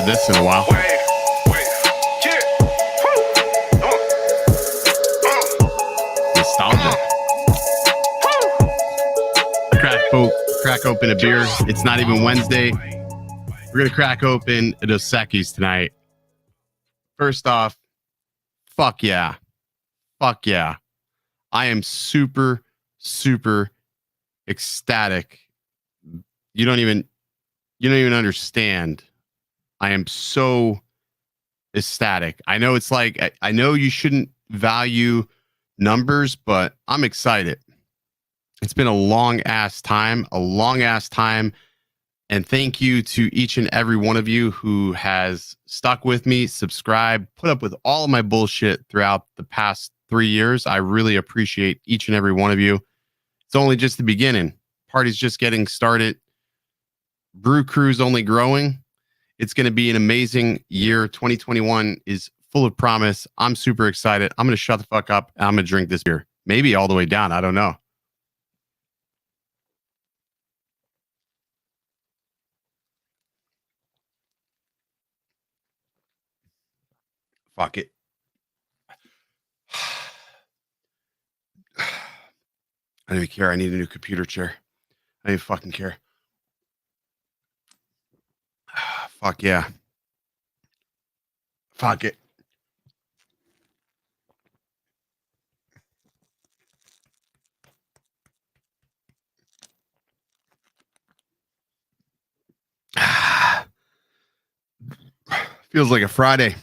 had this in a while. Nostalgia. Crack open a beer. It's not even Wednesday. We're going to crack open a Dos Equis tonight. First off, fuck yeah. Fuck yeah. I am super, super ecstatic. You don't even understand. I am so ecstatic. I know it's like, I know you shouldn't value numbers, but I'm excited. It's been a long ass time. And thank you to each and every one of you who has stuck with me, subscribed, put up with all of my bullshit throughout the past 3 years. I really appreciate each and every one of you. It's only just the beginning. Party's just getting started. Brew Crew's only growing. It's going to be an amazing year. 2021 is full of promise. I'm super excited. I'm going to shut the fuck up and I'm going to drink this beer. Maybe all the way down. I don't know. Fuck it. I don't even care. I need a new computer chair. I don't even fucking care. Fuck yeah. Fuck it. Feels like a Friday.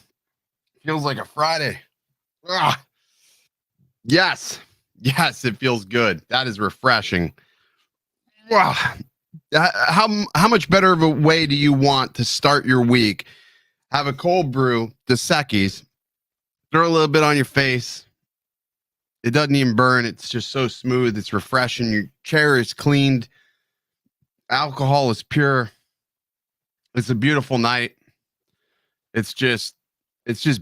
Yes. Yes, it feels good. That is refreshing. Wow. How much better of a way do you want to start your week? Have a cold brew, Dos Equis, throw a little bit on your face. It doesn't even burn. It's just so smooth. It's refreshing. Your chair is cleaned. Alcohol is pure. It's a beautiful night. It's just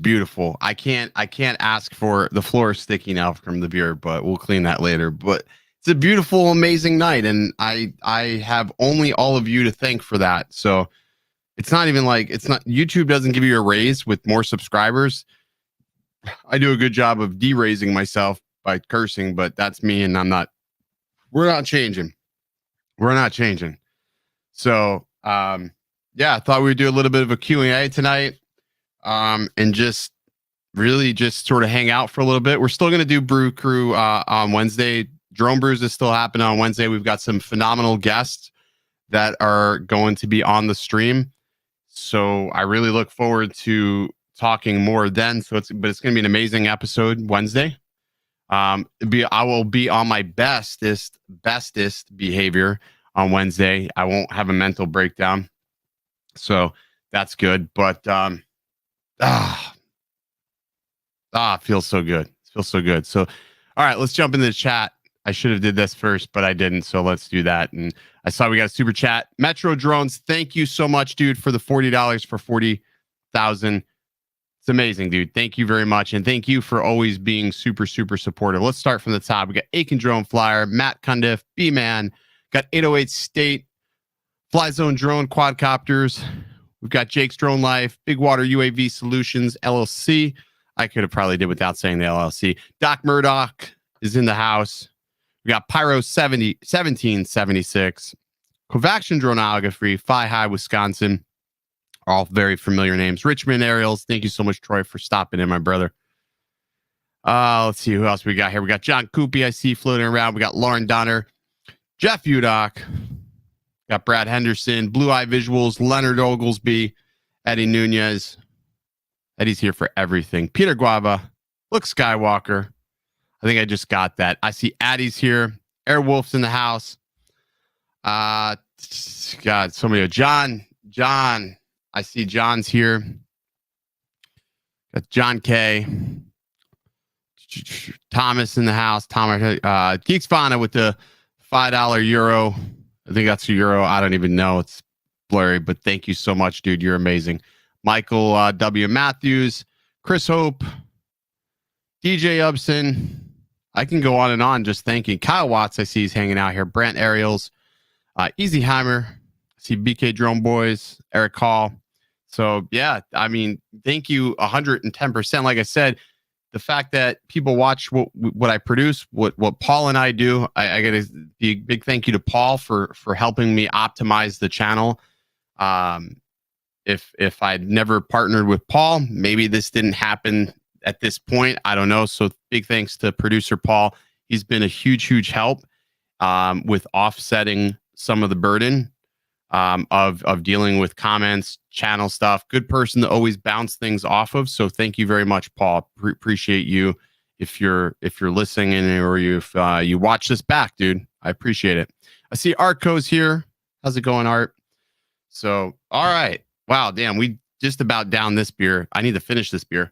beautiful. I can't ask for the floor sticking out from the beer, but we'll clean that later. But it's a beautiful, amazing night, and I have only all of you to thank for that. So it's not even like YouTube doesn't give you a raise with more subscribers. I do a good job of de-raising myself by cursing, but that's me, and we're not changing. So yeah, I thought we'd do a little bit of a Q&A tonight. And just really just sort of hang out for a little bit. We're still going to do Brew Crew on Wednesday. Drone Brews is still happening on Wednesday. We've got some phenomenal guests that are going to be on the stream. So I really look forward to talking more then. But it's going to be an amazing episode Wednesday. I will be on my bestest behavior on Wednesday. I won't have a mental breakdown. So that's good. But, it feels so good. So, all right, let's jump into the chat. I should have did this first, but I didn't. So let's do that. And I saw we got a super chat. Metro Drones, thank you so much, dude, for the $40 for 40,000. It's amazing, dude. Thank you very much. And thank you for always being super, super supportive. Let's start from the top. We got Aiken Drone Flyer, Matt Cundiff, B-Man, got 808 State, Fly Zone Drone Quadcopters. We've got Jake's Drone Life, Big Water UAV Solutions, LLC. I could have probably did without saying the LLC. Doc Murdoch is in the house. We got Pyro 1776, Covaction Droneography, Phi High, Wisconsin. All very familiar names. Richmond Aerials. Thank you so much, Troy, for stopping in, my brother. Let's see who else we got here. We got John Coopy, I see floating around. We got Lauren Donner, Jeff Udock. Got Brad Henderson, Blue Eye Visuals, Leonard Oglesby, Eddie Nunez. Eddie's here for everything. Peter Guava, Luke Skywalker. I think I just got that. I see Addie's here. Airwolf's in the house. God, so many. John. I see John's here. Got John K. Thomas in the house. Geeks Fauna with the $5 euro. I think that's a euro. I don't even know. It's blurry, but thank you so much, dude. You're amazing. Michael W. Matthews, Chris Hope, DJ Upson. I can go on and on just thanking Kyle Watts. I see he's hanging out here. Brant Ariels, Easy Heimer. I see BK Drone Boys, Eric Hall, So yeah, I mean, thank you 110%. Like I said, the fact that people watch what I produce, what Paul and I do, I got a big thank you to Paul for helping me optimize the channel. If I'd never partnered with Paul, maybe this didn't happen at this point. I don't know. So big thanks to producer Paul. He's been a huge help with offsetting some of the burden of dealing with comments, channel stuff. Good person to always bounce things off of. So thank you very much, Paul. Appreciate you. If you're listening or if you watch this back, dude, I appreciate it. I see Artco's here. How's it going, Art? So all right. Wow, damn, we just about down this beer. I need to finish this beer.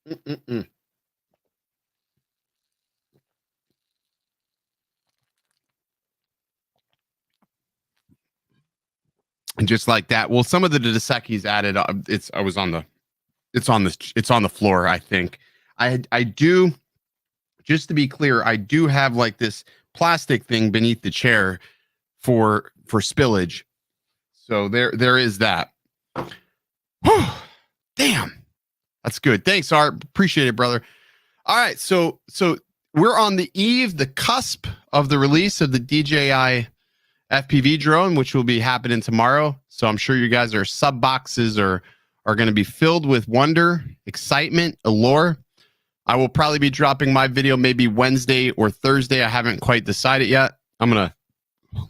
Mm-mm-mm. And just like that, well, some of the Dos Equis added. It's on the floor. I think I do. Just to be clear, I do have like this plastic thing beneath the chair for spillage. So there is that. Whew, damn, that's good. Thanks, Art. Appreciate it, brother. All right, so we're on the cusp of the release of the DJI FPV drone, which will be happening tomorrow. So I'm sure you guys are sub boxes are going to be filled with wonder, excitement, allure. I will probably be dropping my video maybe Wednesday or Thursday. I haven't quite decided yet. I'm gonna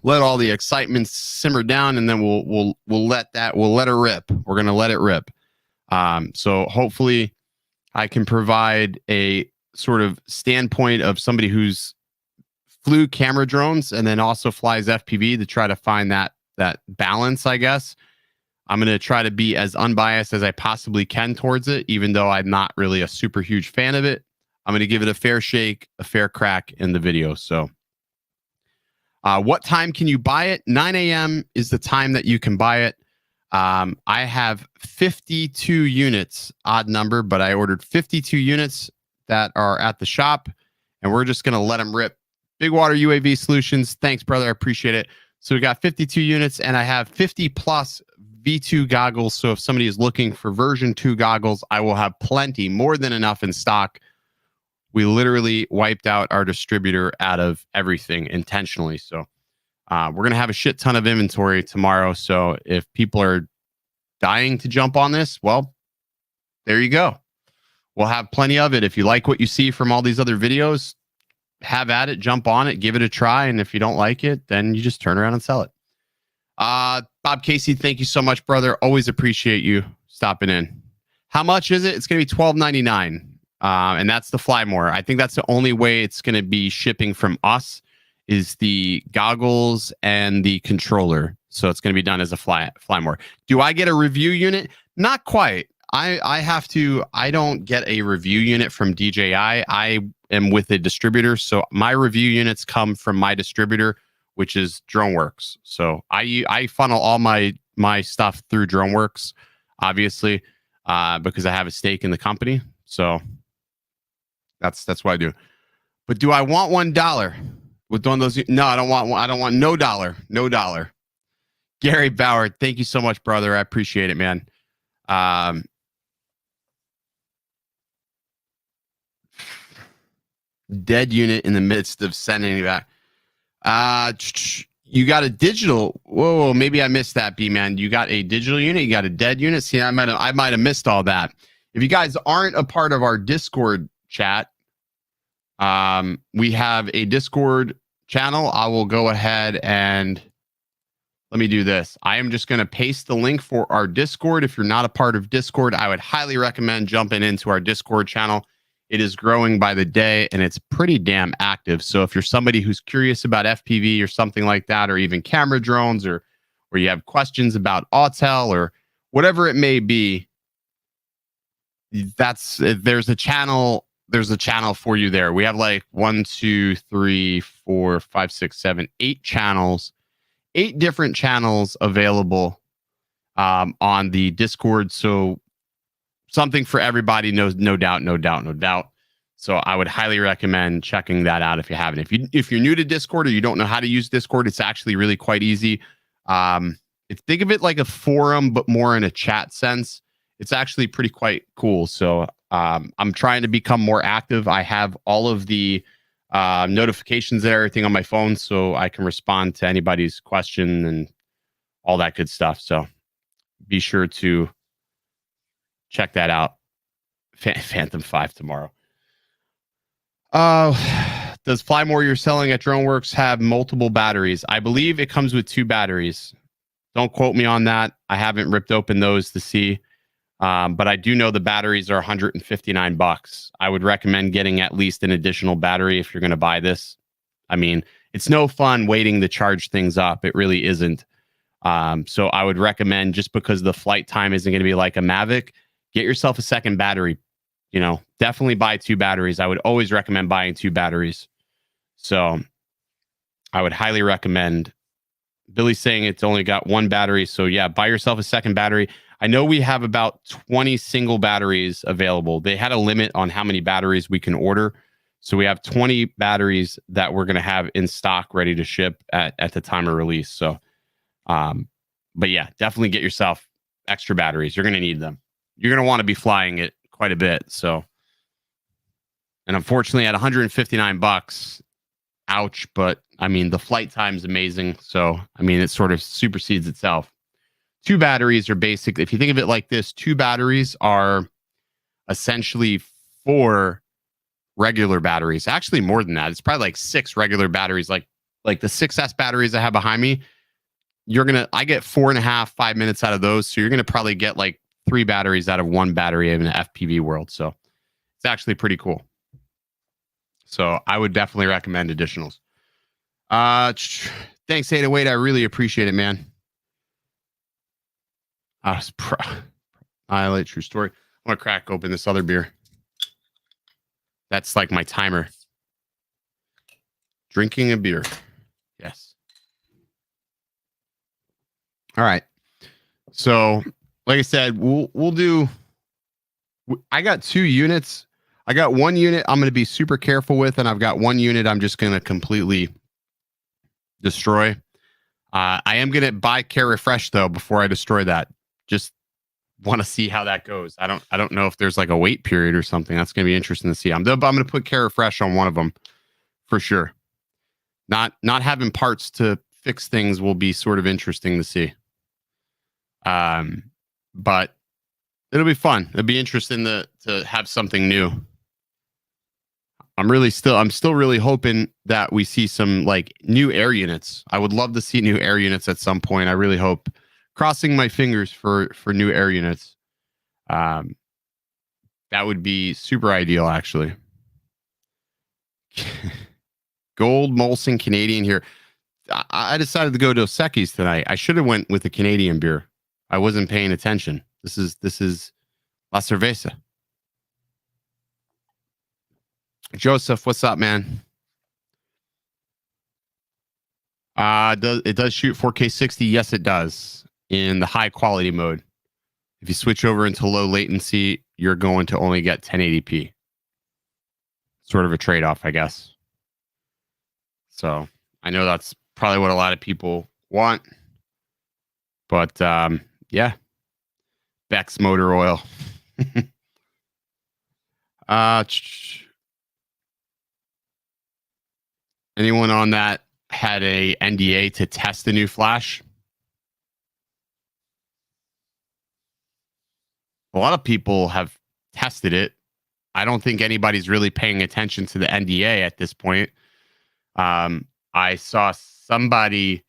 let all the excitement simmer down, and then we'll let it rip. We're gonna let it rip. So hopefully, I can provide a sort of standpoint of somebody who's flew camera drones and then also flies FPV to try to find that balance, I guess. I'm going to try to be as unbiased as I possibly can towards it, even though I'm not really a super huge fan of it. I'm going to give it a fair shake, a fair crack in the video. So what time can you buy it? 9 a.m. is the time that you can buy it. I have 52 units, odd number, but I ordered 52 units that are at the shop, and we're just going to let them rip. Big Water UAV Solutions. Thanks, brother. I appreciate it. So we got 52 units, and I have 50 plus V2 goggles. So if somebody is looking for version 2 goggles, I will have plenty, more than enough in stock. We literally wiped out our distributor out of everything intentionally. So we're going to have a shit ton of inventory tomorrow. So if people are dying to jump on this, well, there you go. We'll have plenty of it. If you like what you see from all these other videos, have at it, jump on it, give it a try. And if you don't like it, then you just turn around and sell it. Bob Casey, thank you so much, brother. Always appreciate you stopping in. How much is it? It's going to be $12.99. And that's the Fly More. I think that's the only way it's going to be shipping from us is the goggles and the controller. So it's going to be done as a Fly More. Do I get a review unit? Not quite. I don't get a review unit from DJI. I am with a distributor. So my review units come from my distributor, which is DroneWorks. So I funnel all my stuff through DroneWorks, obviously, because I have a stake in the company. So that's what I do. But do I want $1 with one of those? No, I don't want one. I don't want no dollar. No dollar. Gary Bauer, thank you so much, brother. I appreciate it, man. Dead unit in the midst of sending it back. You got a digital. Whoa, maybe I missed that, B-man. You got a digital unit. You got a dead unit. See, I might have missed all that. If you guys aren't a part of our Discord chat, we have a Discord channel. I will go ahead and let me do this. I am just going to paste the link for our Discord. If you're not a part of Discord, I would highly recommend jumping into our Discord channel. It is growing by the day, and it's pretty damn active. So if you're somebody who's curious about FPV or something like that, or even camera drones, or you have questions about Autel or whatever it may be, there's a channel for you there. We have like 1, 2, 3, 4, 5, 6, 7, 8 channels, 8 different channels available on the Discord. So something for everybody, no doubt. So I would highly recommend checking that out if you haven't. If you're new to Discord or you don't know how to use Discord, it's actually really quite easy. Think of it like a forum, but more in a chat sense. It's actually pretty quite cool. So I'm trying to become more active. I have all of the notifications and everything on my phone, so I can respond to anybody's question and all that good stuff. So be sure to check that out. Phantom 5 tomorrow. Does Flymore you're selling at DroneWorks have multiple batteries? I believe it comes with 2 batteries. Don't quote me on that. I haven't ripped open those to see. But I do know the batteries are $159. I would recommend getting at least an additional battery if you're going to buy this. I mean, it's no fun waiting to charge things up. It really isn't. So I would recommend, just because the flight time isn't going to be like a Mavic, get yourself a second battery. You know, definitely buy 2 batteries. I would always recommend buying 2 batteries. So I would highly recommend. Billy's saying it's only got 1 battery. So yeah, buy yourself a second battery. I know we have about 20 single batteries available. They had a limit on how many batteries we can order. So we have 20 batteries that we're going to have in stock ready to ship at the time of release. So, but yeah, definitely get yourself extra batteries. You're going to need them. You're going to want to be flying it quite a bit. So, and unfortunately at $159, ouch, but I mean, the flight time is amazing. So, I mean, it sort of supersedes itself. 2 batteries are basic. If you think of it like this, 2 batteries are essentially 4 regular batteries. Actually, more than that. It's probably like 6 regular batteries, like the 6S batteries I have behind me. I get 4.5, 5 minutes out of those. So you're going to probably get like 3 batteries out of 1 battery in an FPV world. So it's actually pretty cool. So I would definitely recommend additionals. Thanks, 808. I really appreciate it, man. Highlight true story. I'm gonna crack open this other beer. That's like my timer. Drinking a beer. Yes. All right. So, like I said, we'll do. I got 2 units. I got 1 unit I'm going to be super careful with, and I've got 1 unit I'm just going to completely destroy. I am going to buy Care Refresh though before I destroy that. Just want to see how that goes. I don't know if there's like a wait period or something. That's going to be interesting to see. I'm going to put Care Refresh on one of them for sure. Not having parts to fix things will be sort of interesting to see. But it'll be fun. It'll be interesting to have something new. I'm still really hoping that we see some like new air units. I would love to see new air units at some point. I really hope. Crossing my fingers for new air units. That would be super ideal, actually. Gold Molson Canadian here. I decided to go to Dos Equis tonight. I should have went with a Canadian beer. I wasn't paying attention. This is La Cerveza. Joseph, what's up, man? It does shoot 4K 60? Yes, it does. In the high quality mode. If you switch over into low latency, you're going to only get 1080p. Sort of a trade-off, I guess. So I know that's probably what a lot of people want. But yeah. Beck's motor oil. Anyone on that had a NDA to test the new Flash? A lot of people have tested it. I don't think anybody's really paying attention to the NDA at this point. I saw somebody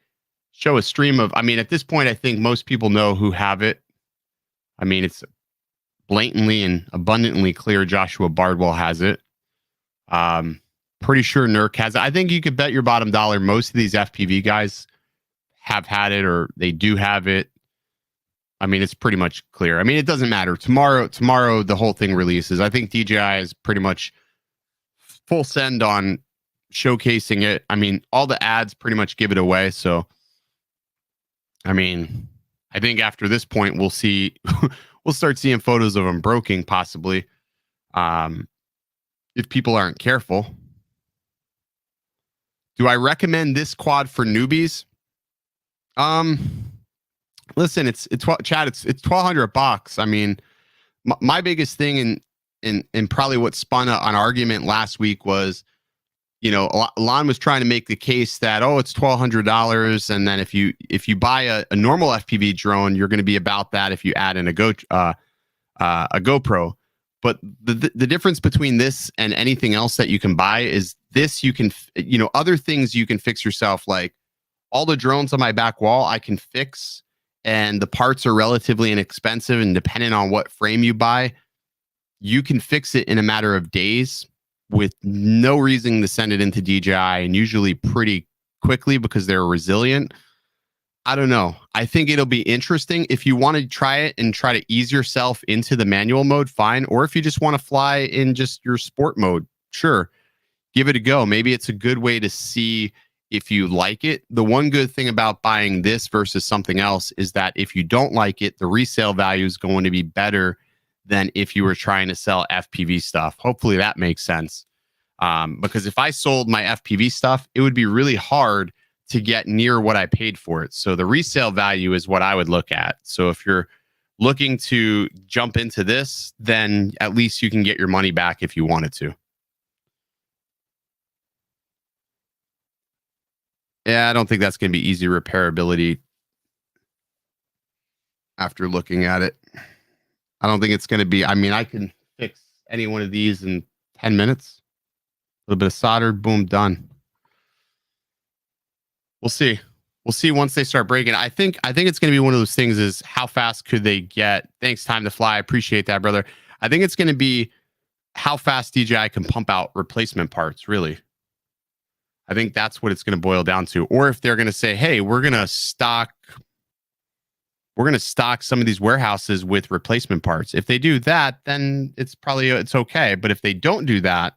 show a stream of, I mean, at this point, I think most people know who have it. I mean, it's blatantly and abundantly clear Joshua Bardwell has it. Pretty sure Nurk has it. I think you could bet your bottom dollar most of these FPV guys have had it or they do have it. I mean, it's pretty much clear. I mean, it doesn't matter. Tomorrow, the whole thing releases. I think DJI is pretty much full send on showcasing it. I mean, all the ads pretty much give it away. So, I mean, I think after this point, we'll see, we'll start seeing photos of them broken, possibly, if people aren't careful. Do I recommend this quad for newbies? Listen, it's Chad. It's $1,200. I mean, my biggest thing in probably what spun an argument last week was, you know, Lon was trying to make the case that, oh, it's $1,200, and then if you buy a normal FPV drone, you're going to be about that if you add in a GoPro. But the difference between this and anything else that you can buy is this, you can, you know, other things you can fix yourself, like all the drones on my back wall I can fix, and the parts are relatively inexpensive, and depending on what frame you buy, you can fix it in a matter of days with no reason to send it into DJI, and usually pretty quickly because they're resilient. I don't know. I think it'll be interesting. If you want to try it and try to ease yourself into the manual mode, fine. Or if you just want to fly in just your sport mode, sure, give it a go. Maybe it's a good way to see if you like it. The one good thing about buying this versus something else is that if you don't like it, the resale value is going to be better than if you were trying to sell FPV stuff. Hopefully that makes sense. Because if I sold my FPV stuff, it would be really hard to get near what I paid for it. So the resale value is what I would look at. So if you're looking to jump into this, then at least you can get your money back if you wanted to. Yeah, I don't think that's going to be easy repairability after looking at it. I don't think it's going to be, I mean, I can fix any one of these in 10 minutes. A little bit of solder, boom, done. We'll see. We'll see once they start breaking. I think it's going to be one of those things is how fast could they get? Thanks, Time to Fly. I appreciate that, brother. I think it's going to be how fast DJI can pump out replacement parts, really. I think that's what it's going to boil down to. Or if they're going to say, hey, we're going to stock some of these warehouses with replacement parts. If they do that, then it's okay. But if they don't do that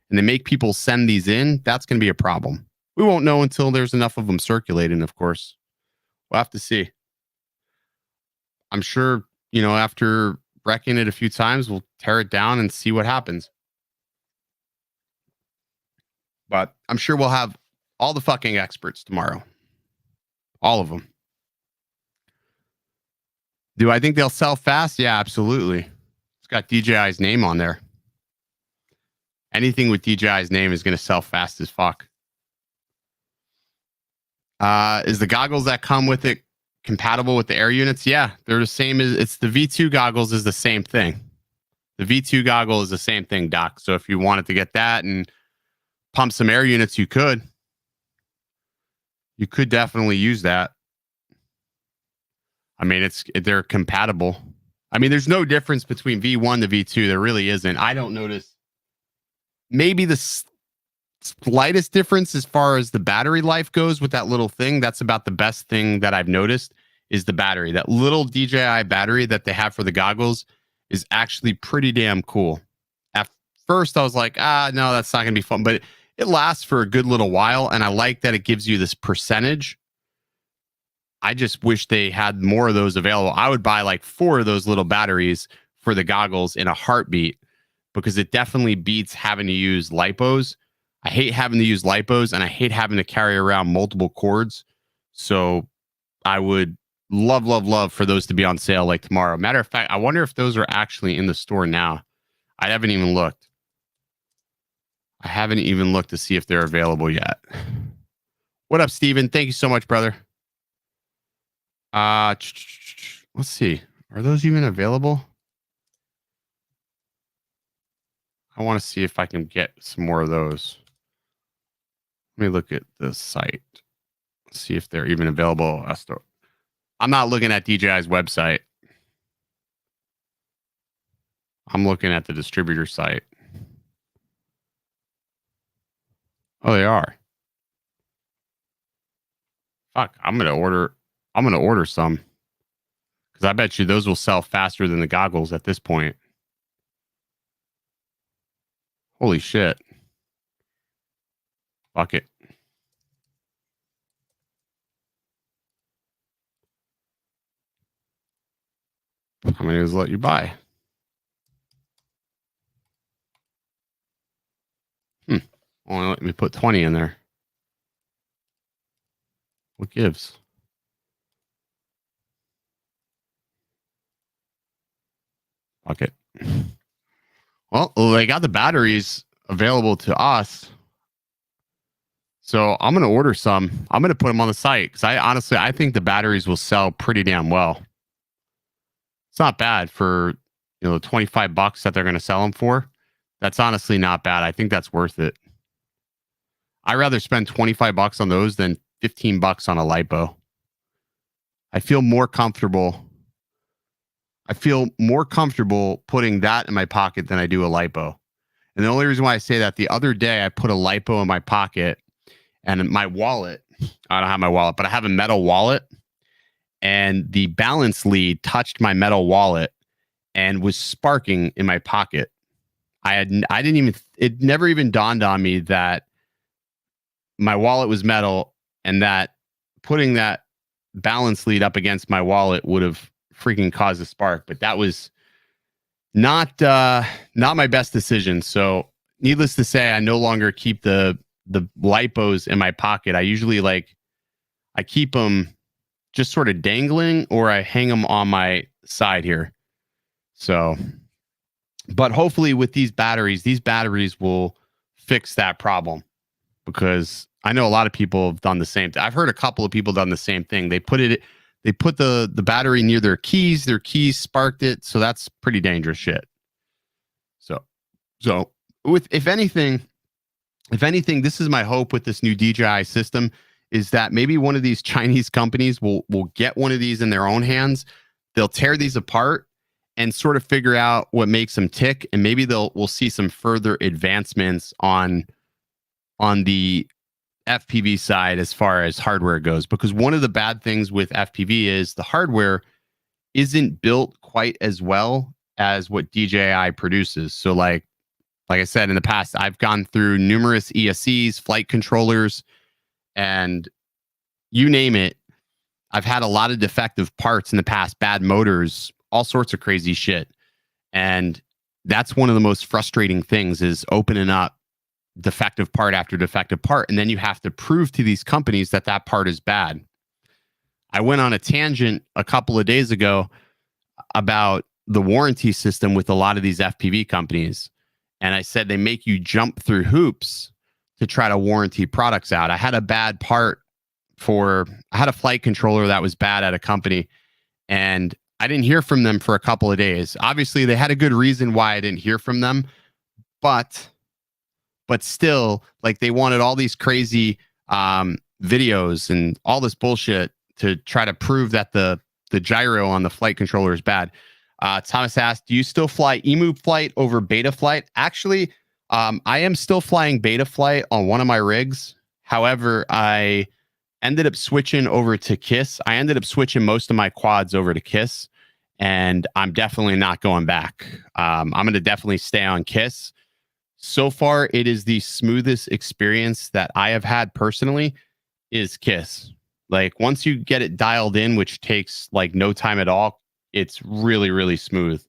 and they make people send these in, that's going to be a problem. We won't know until there's enough of them circulating, of course. We'll have to see. I'm sure, you know, after wrecking it a few times, we'll tear it down and see what happens. But I'm sure we'll have all the fucking experts tomorrow. All of them. Do I think they'll sell fast? Yeah, absolutely. It's got DJI's name on there. Anything with DJI's name is going to sell fast as fuck. Is the goggles that come with it compatible with the air units? Yeah, they're the same as it's the V2 goggles is the same thing. The V2 goggle is the same thing, Doc. So if you wanted to get that and pump some air units, you could. You could definitely use that. I mean, they're compatible. I mean, there's no difference between V1 to V2. There really isn't. I don't notice. Maybe the slightest difference as far as the battery life goes with that little thing. That's about the best thing that I've noticed is the battery. That little DJI battery that they have for the goggles is actually pretty damn cool. At first, I was like, no, that's not going to be fun. But it lasts for a good little while. And I like that it gives you this percentage. I just wish they had more of those available. I would buy like 4 of those little batteries for the goggles in a heartbeat because it definitely beats having to use lipos. I hate having to use lipos and I hate having to carry around multiple cords. So I would love for those to be on sale like tomorrow. Matter of fact, I wonder if those are actually in the store now. I haven't even looked. I haven't even looked to see if they're available yet. What up, Steven? Thank you so much, brother. Let's see. Are those even available? I want to see if I can get some more of those. Let me look at the site. See if they're even available. I'm not looking at DJI's website. I'm looking at the distributor site. Oh, they are. Fuck, I'm gonna order some. Because I bet you those will sell faster than the goggles at this point. Holy shit. Fuck it. How many does it let you buy? Only let me put 20 in there. What gives? Fuck it. Well, they got the batteries available to us. So I'm going to order some. I'm going to put them on the site because I think the batteries will sell pretty damn well. It's not bad for, the $25 that they're going to sell them for. That's honestly not bad. I think that's worth it. I'd rather spend $25 on those than $15 on a lipo. I feel more comfortable. Putting that in my pocket than I do a lipo. And the only reason why I say that, the other day I put a lipo in my pocket and my wallet. I don't have my wallet, but I have a metal wallet, and the balance lead touched my metal wallet and was sparking in my pocket. It never even dawned on me that my wallet was metal and that putting that balance lead up against my wallet would have freaking caused a spark. But that was not my best decision. So needless to say, I no longer keep the lipos in my pocket. I usually I keep them just sort of dangling, or I hang them on my side here. So, but hopefully with these batteries will fix that problem, because I know a lot of people have done the same thing. I've heard a couple of people done the same thing. They put the battery near their keys sparked it. So that's pretty dangerous shit. So if anything, this is my hope with this new DJI system, is that maybe one of these Chinese companies will get one of these in their own hands. They'll tear these apart and sort of figure out what makes them tick, and maybe we'll see some further advancements on the FPV side as far as hardware goes. Because one of the bad things with FPV is the hardware isn't built quite as well as what DJI produces. So like I said in the past, I've gone through numerous ESCs, flight controllers, and you name it. I've had a lot of defective parts in the past, bad motors, all sorts of crazy shit. And that's one of the most frustrating things, is opening up defective part after defective part. And then you have to prove to these companies that part is bad. I went on a tangent a couple of days ago about the warranty system with a lot of these FPV companies. And I said they make you jump through hoops to try to warranty products out. I had a bad part I had a flight controller that was bad at a company, and I didn't hear from them for a couple of days. Obviously, they had a good reason why I didn't hear from them, but still, they wanted all these crazy videos and all this bullshit to try to prove that the gyro on the flight controller is bad. Thomas asked, do you still fly Emoop flight over Betaflight? Actually, I am still flying Betaflight on one of my rigs. However, I ended up switching over to KISS. I ended up switching most of my quads over to KISS, and I'm definitely not going back. I'm going to definitely stay on KISS. So far, it is the smoothest experience that I have had personally, is KISS. Once you get it dialed in, which takes no time at all, it's really, really smooth.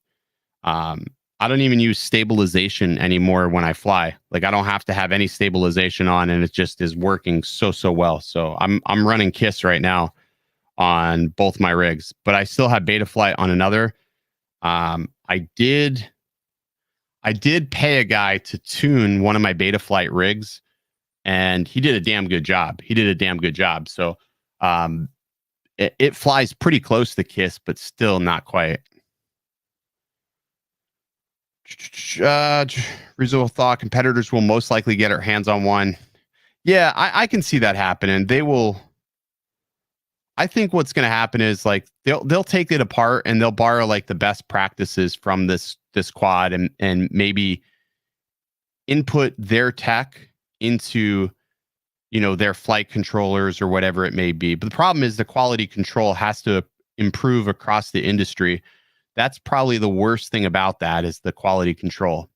I don't even use stabilization anymore when I fly. I don't have to have any stabilization on, and it just is working so well. So I'm running KISS right now on both my rigs, but I still have Betaflight on another. I did pay a guy to tune one of my Betaflight rigs, and he did a damn good job. So it flies pretty close to KISS, but still not quite. Reasonable thought, competitors will most likely get their hands on one. Yeah, I can see that happening. They will. I think what's going to happen is they'll take it apart and they'll borrow the best practices from this quad, and maybe input their tech into their flight controllers or whatever it may be. But the problem is the quality control has to improve across the industry. That's probably the worst thing about that, is the quality control.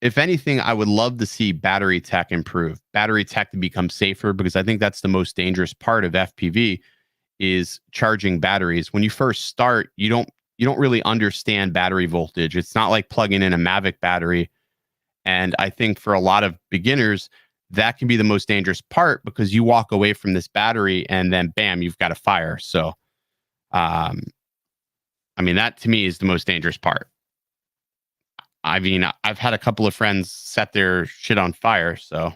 If anything, I would love to see battery tech improve, battery tech to become safer, because I think that's the most dangerous part of FPV, is charging batteries. When you first start, you don't really understand battery voltage. It's not like plugging in a Mavic battery. And I think for a lot of beginners, that can be the most dangerous part, because you walk away from this battery and then bam, you've got a fire. So, that to me is the most dangerous part. I mean, I've had a couple of friends set their shit on fire, so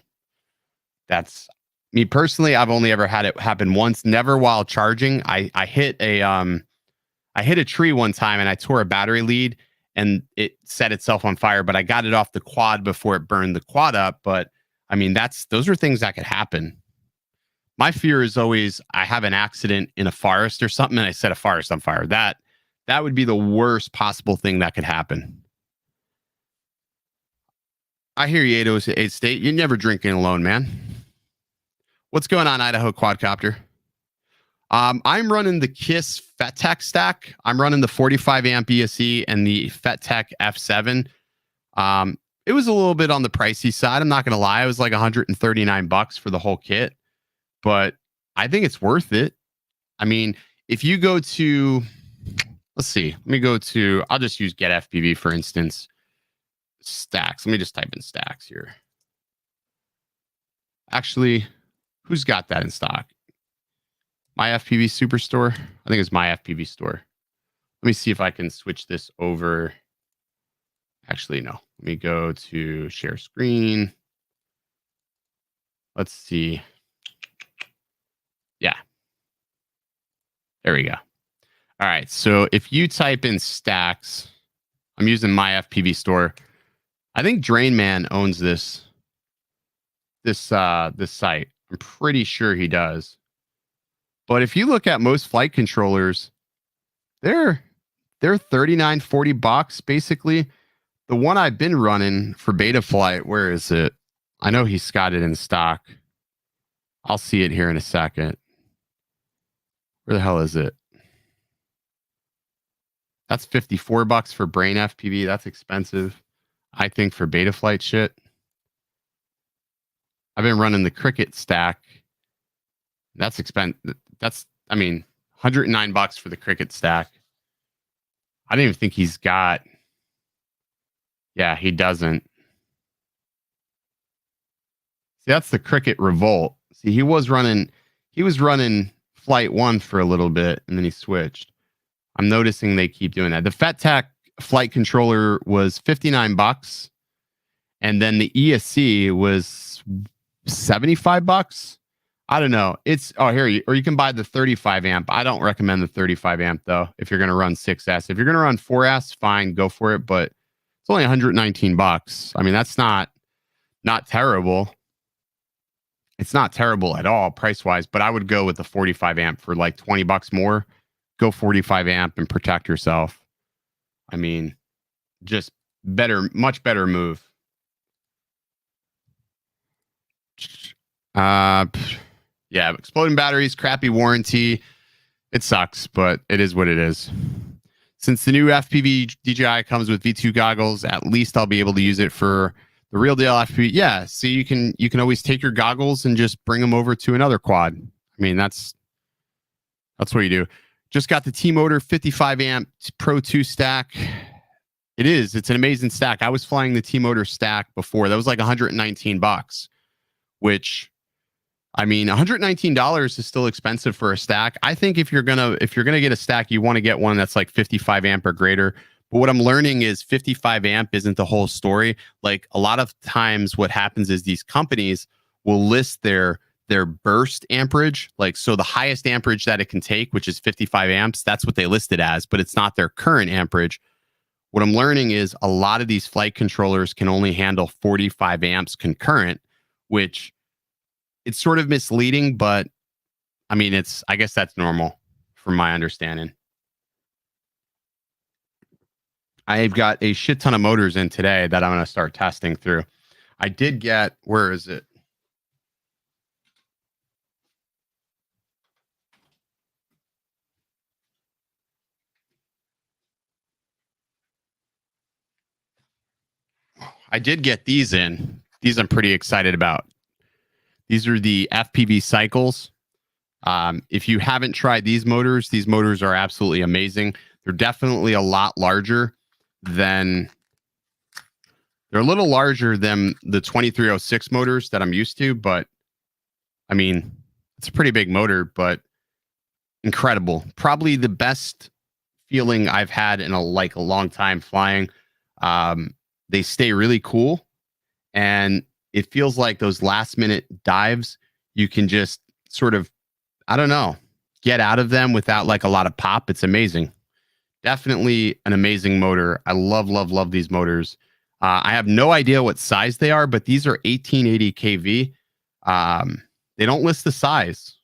that's me personally. I've only ever had it happen once, never while charging. I hit a tree one time and I tore a battery lead and it set itself on fire, but I got it off the quad before it burned the quad up. But I mean, those are things that could happen. My fear is always I have an accident in a forest or something and I set a forest on fire. That would be the worst possible thing that could happen. I hear you, 808 State. You're never drinking alone, man. What's going on, Idaho Quadcopter? I'm running the KISS FetTech stack. I'm running the 45 amp ESC and the FetTech F7. It was a little bit on the pricey side. I'm not going to lie. It was like $139 for the whole kit, but I think it's worth it. I mean, if you go to, let's see, I'll just use Get FPV for instance. Stacks. Let me just type in stacks here. Actually, who's got that in stock? My FPV Superstore? I think it's My FPV Store. Let me see if I can switch this over. Actually, no. Let me go to share screen. Let's see. Yeah. There we go. All right. So if you type in stacks, I'm using My FPV Store. I think Drainman owns this site. I'm pretty sure he does. But if you look at most flight controllers, they're $39-40 basically. The one I've been running for Betaflight, where is it? I know he's got it in stock. I'll see it here in a second. Where the hell is it? That's $54 for Brain FPV. That's expensive, I think, for Betaflight shit. I've been running the Cricket stack. That's expensive. I mean, $109 for the Cricket stack. I don't even think he's got. Yeah, he doesn't. See, that's the Cricket Revolt. See, he was running Flight 1 for a little bit, and then he switched. I'm noticing they keep doing that. The FetTech flight controller was $59, and then the ESC was $75. I don't know. Or you can buy the 35 amp. I don't recommend the 35 amp though. If you're going to run 6S, if you're going to run 4S, fine, go for it. But it's only $119. I mean, that's not terrible. It's not terrible at all price wise, but I would go with the 45 amp for like $20 more. Go 45 amp and protect yourself. I mean, just better, much better move. Yeah, exploding batteries, crappy warranty. It sucks, but it is what it is. Since the new FPV DJI comes with V2 goggles, at least I'll be able to use it for the real deal FPV. Yeah, so you can always take your goggles and just bring them over to another quad. I mean, that's what you do. Just got the T-Motor 55 amp Pro 2 stack. It's an amazing stack. I was flying the T-Motor stack before. That was like $119, which, I mean, $119 is still expensive for a stack. I think if you're gonna get a stack, you want to get one that's like 55 amp or greater. But what I'm learning is 55 amp isn't the whole story. Like a lot of times what happens is these companies will list their burst amperage. Like, so the highest amperage that it can take, which is 55 amps, that's what they list it as, but it's not their current amperage. What I'm learning is a lot of these flight controllers can only handle 45 amps concurrent, which it's sort of misleading, but I mean, I guess that's normal from my understanding. I've got a shit ton of motors in today that I'm going to start testing through. I did get, where is it? I did get these in. These I'm pretty excited about. These are the FPV cycles. If you haven't tried these motors are absolutely amazing. They're definitely a lot larger than, they're a little larger than the 2306 motors that I'm used to, but I mean, it's a pretty big motor, but incredible. Probably the best feeling I've had in a long time flying. they stay really cool, and it feels like those last minute dives, you can just sort of, I don't know, get out of them without like a lot of pop. It's amazing. Definitely an amazing motor. I love, love, love these motors. I have no idea what size they are, but these are 1880 kV. They don't list the size,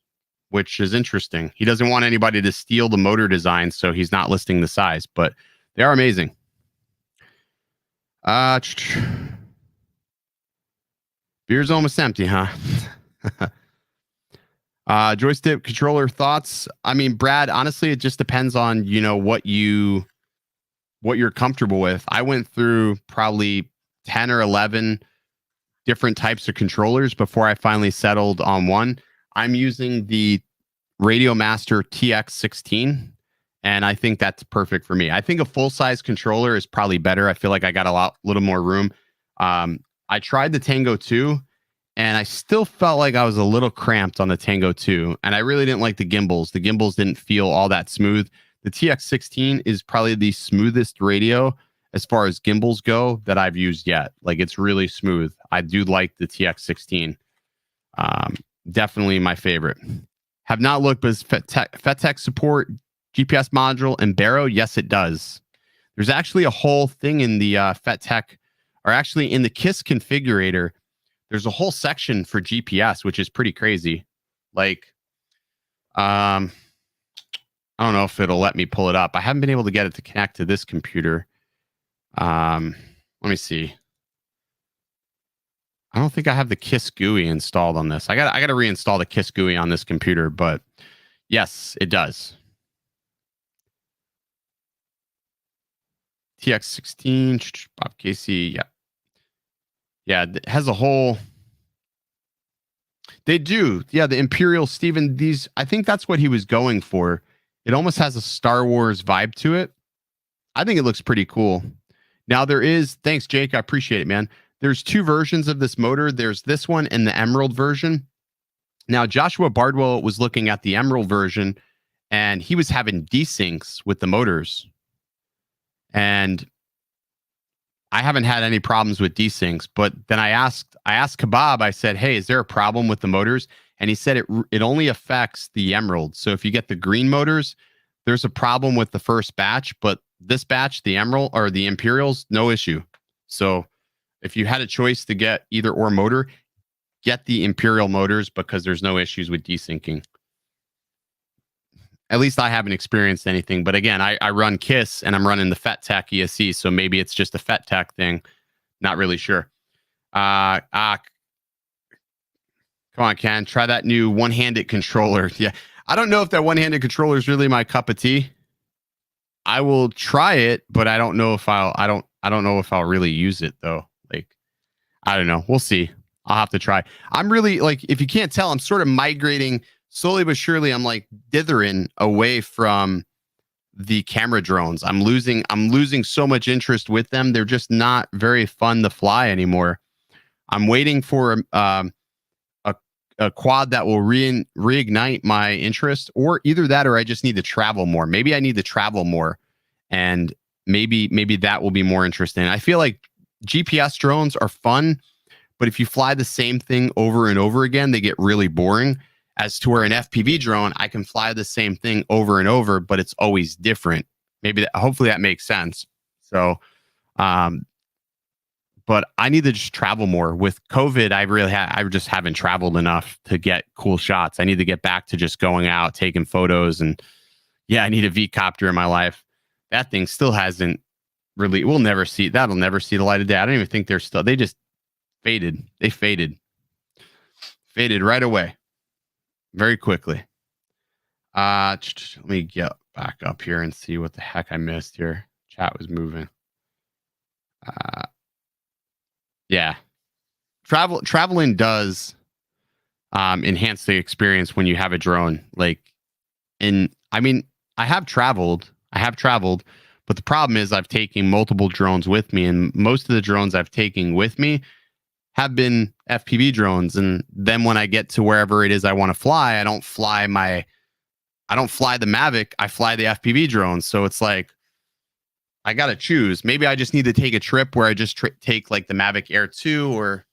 which is interesting. He doesn't want anybody to steal the motor design, so he's not listing the size, but they are amazing. Beer's almost empty, huh? Joystick controller thoughts. I mean, Brad, honestly, it just depends on, you know, what you're comfortable with. I went through probably 10 or 11 different types of controllers before I finally settled on one. I'm using the Radio Master TX16, and I think that's perfect for me. I think a full-size controller is probably better. I feel like I got a little more room. I tried the Tango 2, and I still felt like I was a little cramped on the Tango 2, and I really didn't like the gimbals. The gimbals didn't feel all that smooth. The TX16 is probably the smoothest radio as far as gimbals go that I've used yet. Like, it's really smooth. I do like the TX16. Definitely my favorite. Have not looked, but does FetTech support GPS module and BREW? Yes, it does. There's actually a whole thing in the FetTech, or actually in the KISS configurator. There's a whole section for GPS, which is pretty crazy. Like, I don't know if it'll let me pull it up. I haven't been able to get it to connect to this computer. Let me see. I don't think I have the KISS GUI installed on this. I got to reinstall the KISS GUI on this computer, but yes, it does. TX16, Bob Casey, yeah. Yeah, it has a whole... They do. Yeah, the Imperial Steven, these, I think that's what he was going for. It almost has a Star Wars vibe to it. I think it looks pretty cool. Now there is, thanks Jake, I appreciate it, man. There's two versions of this motor. There's this one and the Emerald version. Now Joshua Bardwell was looking at the Emerald version, and he was having desyncs with the motors. And I haven't had any problems with desyncs, but then I asked Kebab, I said, hey, is there a problem with the motors? And he said it only affects the Emerald. So if you get the green motors, there's a problem with the first batch, but this batch, the Emerald or the Imperials, no issue. So if you had a choice to get either or motor, get the Imperial motors because there's no issues with desyncing. At least I haven't experienced anything. But again, I run KISS and I'm running the FetTech ESC, so maybe it's just a FetTech thing. Not really sure. Come on, Ken. Try that new one-handed controller. Yeah, I don't know if that one-handed controller is really my cup of tea. I will try it, but I don't know if I don't know if I'll really use it though. Like, I don't know. We'll see. I'll have to try. I'm really, like, if you can't tell, I'm sort of migrating slowly but surely. I'm like dithering away from the camera drones. I'm losing so much interest with them. They're just not very fun to fly anymore. I'm waiting for a quad that will reignite my interest, or either that or I just need to travel more. Maybe I need to travel more, and maybe that will be more interesting. I feel like GPS drones are fun, but if you fly the same thing over and over again, they get really boring. As to where an FPV drone, I can fly the same thing over and over, but it's always different. Hopefully that makes sense. So, but I need to just travel more. With COVID, I just haven't traveled enough to get cool shots. I need to get back to just going out, taking photos, and yeah, I need a V-copter in my life. That thing still hasn't really, that'll never see the light of day. I don't even think they just faded. They faded right away. Very quickly. Let me get back up here and see what the heck I missed here. Chat was moving. Yeah. Traveling does enhance the experience when you have a drone. Like, and I mean, I have traveled, but the problem is I've taken multiple drones with me, and most of the drones I've taken with me have been FPV drones. And then when I get to wherever it is I want to fly, I don't fly the Mavic, I fly the FPV drone. So it's like, I got to choose. Maybe I just need to take a trip where I just take like the Mavic Air 2, or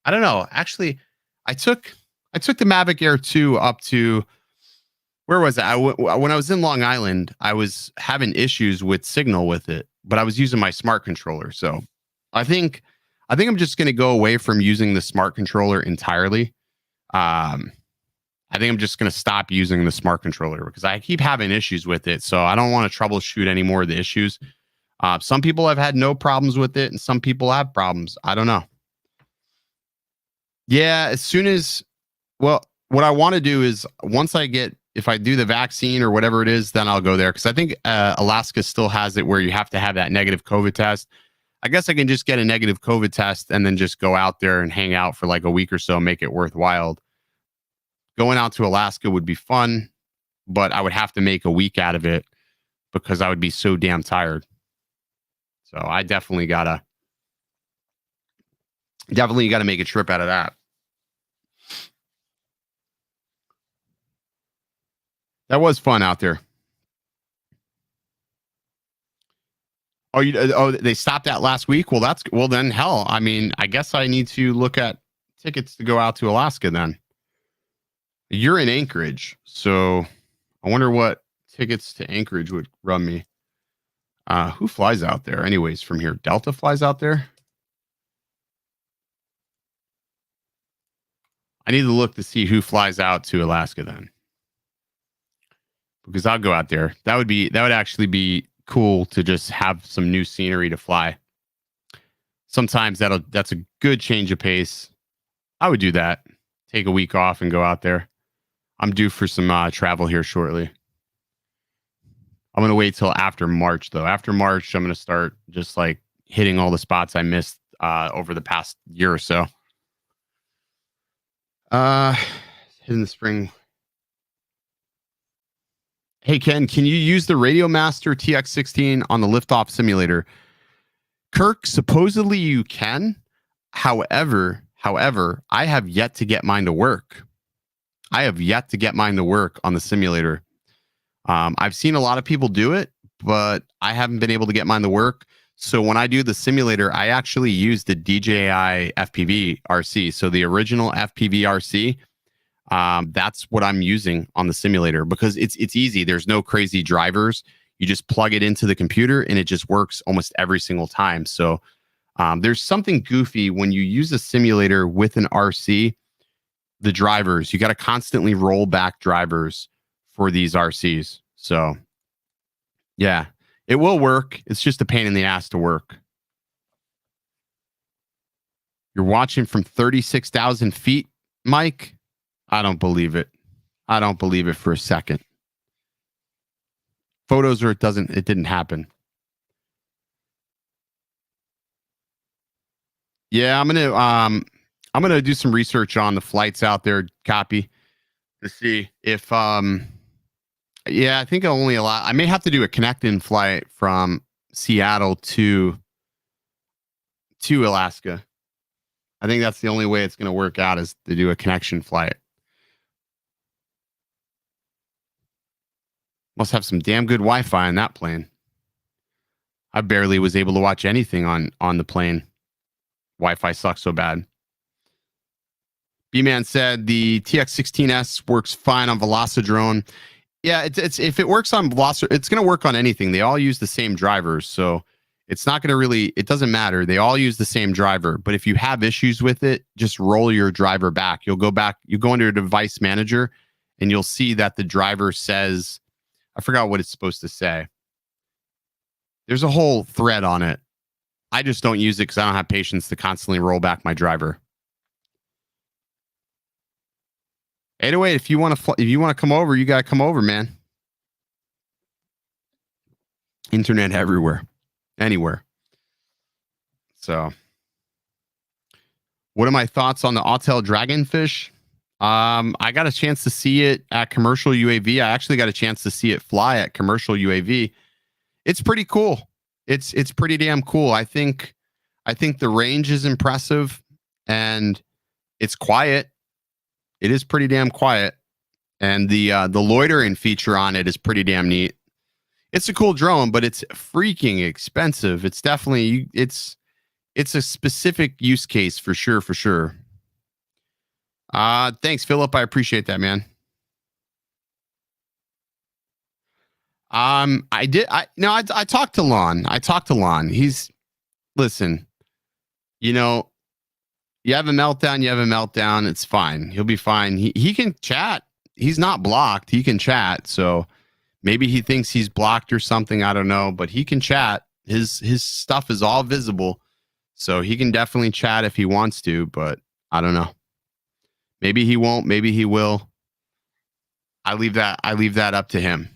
I don't know. Actually, I took the Mavic Air 2 up to, where was it? When I was in Long Island, I was having issues with signal with it, but I was using my smart controller. So I think I'm just going to go away from using the smart controller entirely. I think I'm just going to stop using the smart controller because I keep having issues with it. So I don't want to troubleshoot any more of the issues. Some people have had no problems with it, and some people have problems. I don't know. Yeah, as soon as, well, what I want to do is once if I do the vaccine or whatever it is, then I'll go there. Because I think Alaska still has it where you have to have that negative COVID test. I guess I can just get a negative COVID test and then just go out there and hang out for like a week or so, make it worthwhile. Going out to Alaska would be fun, but I would have to make a week out of it because I would be so damn tired. So I definitely gotta make a trip out of that. That was fun out there. Oh, they stopped that last week. Well then, hell, I mean, I guess I need to look at tickets to go out to Alaska then. You're in Anchorage, so I wonder what tickets to Anchorage would run me. Who flies out there anyways from here? Delta flies out there. I need to look to see who flies out to Alaska then, because I'll go out there. That would actually be cool to just have some new scenery to fly. Sometimes that's a good change of pace. I would do that. Take a week off and go out there. I'm due for some travel here shortly. I'm going to wait till after March, though. After March, I'm going to start just like hitting all the spots I missed over the past year or so. In the spring. Hey, Ken, can you use the Radio Master TX16 on the Liftoff simulator? Kirk, supposedly you can. However, I have yet to get mine to work. I have yet to get mine to work on the simulator. I've seen a lot of people do it, but I haven't been able to get mine to work. So when I do the simulator, I actually use the DJI FPV RC. So the original FPV RC, that's what I'm using on the simulator because it's easy. There's no crazy drivers. You just plug it into the computer and it just works almost every single time. So there's something goofy when you use a simulator with an RC. The drivers, you got to constantly roll back drivers for these RCs. So yeah, it will work. It's just a pain in the ass to work. You're watching from 36,000 feet, Mike? I don't believe it. I don't believe it for a second. Photos or it didn't happen. Yeah, I'm gonna do some research on the flights out there, copy, to see if yeah, I think I'll only allow, I may have to do a connect-in flight from Seattle to Alaska. I think that's the only way it's gonna work out is to do a connection flight. Must have some damn good Wi-Fi in that plane. I barely was able to watch anything on the plane. Wi-Fi sucks so bad. B-Man said the TX16S works fine on Velocidrone. Yeah, it's if it works on Velocidrone, it's going to work on anything. They all use the same drivers, so it's not going to really, it doesn't matter. They all use the same driver, but if you have issues with it, just roll your driver back. You'll go back, you go into your device manager, and you'll see that the driver says, I forgot what it's supposed to say. There's a whole thread on it. I just don't use it because I don't have patience to constantly roll back my driver. 808, if you want to come over, you got to come over, man. Internet everywhere, anywhere. So, what are my thoughts on the Autel Dragonfish? I got a chance to see it at commercial UAV. I actually got a chance to see it fly at commercial UAV. It's pretty cool. It's pretty damn cool. I think the range is impressive and it's quiet. It is pretty damn quiet. And the loitering feature on it is pretty damn neat. it's a cool drone, but it's freaking expensive. It's definitely it's a specific use case for sure, for sure. Thanks, Philip. I appreciate that, man. I did. I no, I talked to Lon. I talked to Lon. He's listen. You know, you have a meltdown. You have a meltdown. It's fine. He'll be fine. He can chat. He's not blocked. He can chat. So maybe he thinks he's blocked or something. I don't know, but he can chat. His stuff is all visible, so he can definitely chat if he wants to. But I don't know. Maybe he won't. Maybe he will. I leave that up to him.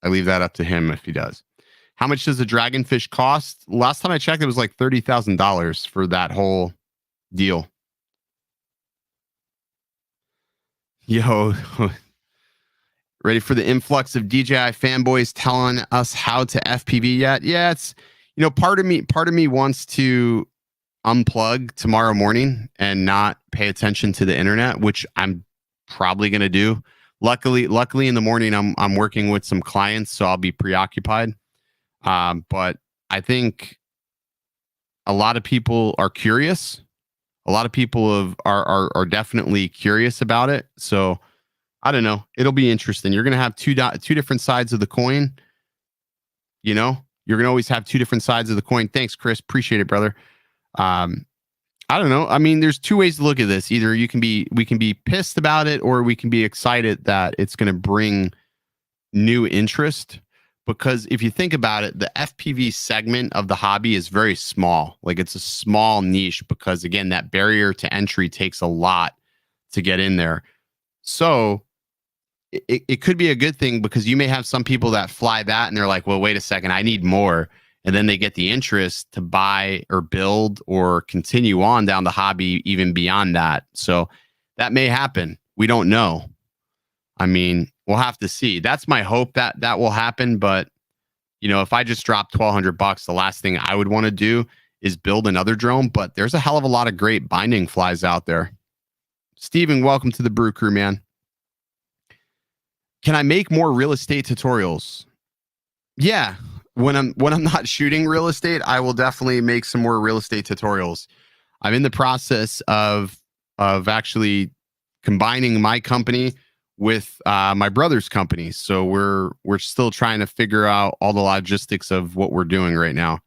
I leave that up to him if he does. How much does a dragonfish cost? Last time I checked, it was like $30,000 for that whole deal. Yo, ready for the influx of DJI fanboys telling us how to FPV yet? Yeah, it's part of me wants to unplug tomorrow morning and not pay attention to the internet, which I'm probably going to do. Luckily in the morning I'm working with some clients, so I'll be preoccupied. But I think a lot of people are curious. A lot of people are definitely curious about it. So I don't know. It'll be interesting. You're going to have two different sides of the coin. You're going to always have two different sides of the coin. Thanks, Chris. Appreciate it, brother. I don't know. I mean, there's two ways to look at this. Either we can be pissed about it, or we can be excited that it's going to bring new interest. Because if you think about it, the FPV segment of the hobby is very small. Like, it's a small niche because, again, that barrier to entry takes a lot to get in there. So it could be a good thing, because you may have some people that fly that and they're like, well, wait a second, I need more. And then they get the interest to buy or build or continue on down the hobby even beyond that. So that may happen. We don't know. I mean, we'll have to see. That's my hope that will happen. But, if I just drop $1,200, the last thing I would want to do is build another drone. But there's a hell of a lot of great binding flies out there. Steven, welcome to the Brew Crew, man. Can I make more real estate tutorials? Yeah. When I'm not shooting real estate, I will definitely make some more real estate tutorials. I'm in the process of actually combining my company with my brother's company. So we're still trying to figure out all the logistics of what we're doing right now.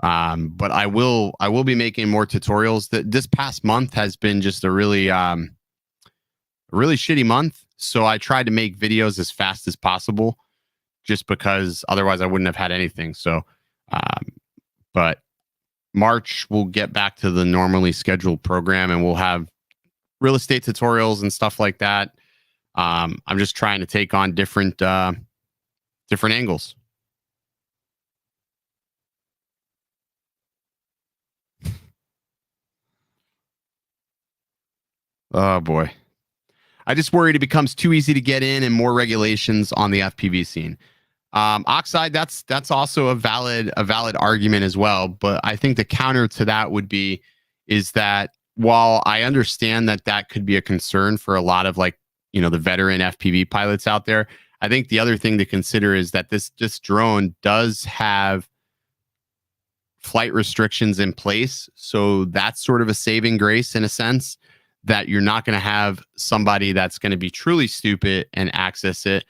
But I will be making more tutorials. That this past month has been just a really shitty month. So I tried to make videos as fast as possible, just because otherwise I wouldn't have had anything. So, but March we'll get back to the normally scheduled program, and we'll have real estate tutorials and stuff like that. I'm just trying to take on different angles. Oh boy. I just worried it becomes too easy to get in and more regulations on the FPV scene. Oxide, that's also a valid argument as well. But I think the counter to that is that while I understand that could be a concern for a lot of the veteran FPV pilots out there, I think the other thing to consider is that this drone does have flight restrictions in place. So that's sort of a saving grace in a sense, that you're not going to have somebody that's going to be truly stupid and access it.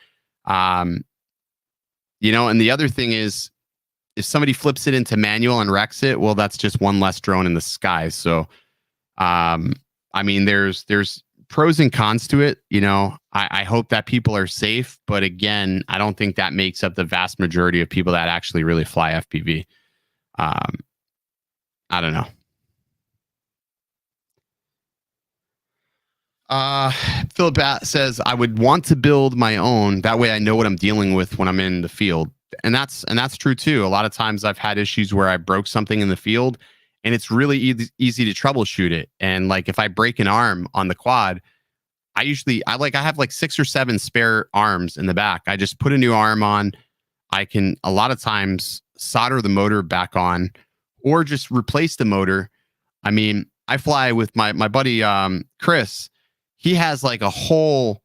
And the other thing is, if somebody flips it into manual and wrecks it, well, that's just one less drone in the sky. So, I mean, there's pros and cons to it. I hope that people are safe, but again, I don't think that makes up the vast majority of people that actually really fly FPV. I don't know. Philip says, I would want to build my own. That way I know what I'm dealing with when I'm in the field. And that's true too. A lot of times I've had issues where I broke something in the field, and it's really easy to troubleshoot it. And if I break an arm on the quad, I have 6 or 7 spare arms in the back. I just put a new arm on. I can a lot of times solder the motor back on, or just replace the motor. I mean, I fly with my buddy Chris. He has a whole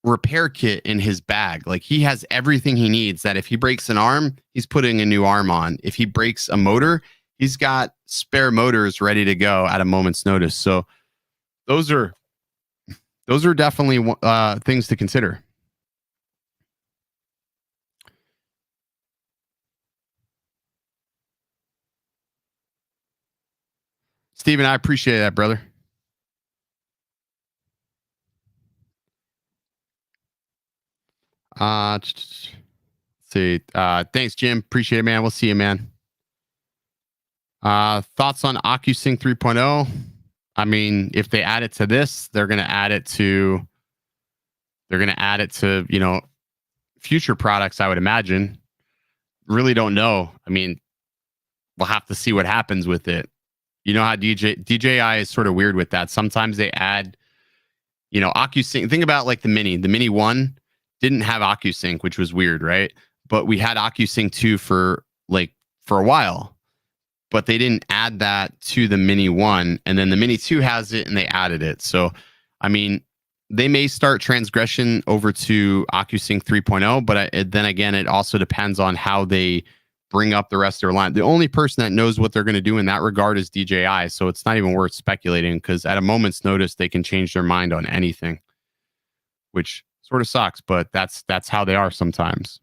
repair kit in his bag. Like he has everything he needs, that if he breaks an arm, he's putting a new arm on. If he breaks a motor, he's got spare motors ready to go at a moment's notice. So those are definitely things to consider. Steven, I appreciate that, brother. Let's see. Thanks, Jim. Appreciate it, man. We'll see you, man. Thoughts on OcuSync 3.0? I mean, if they add it to this, they're going to add it to, you know, future products, I would imagine. Really don't know. I mean, we'll have to see what happens with it. You know how DJI is sort of weird with that. Sometimes they add, you know, OcuSync. Think about like the Mini 1 didn't have OcuSync, which was weird, right? But we had OcuSync 2 for a while, but they didn't add that to the Mini 1, and then the Mini 2 has it and they added it. So, I mean, they may start transgression over to OcuSync 3.0, but then again, it also depends on how they bring up the rest of their line. The only person that knows what they're going to do in that regard is DJI, so it's not even worth speculating, because at a moment's notice, they can change their mind on anything, which sort of sucks, but that's how they are sometimes.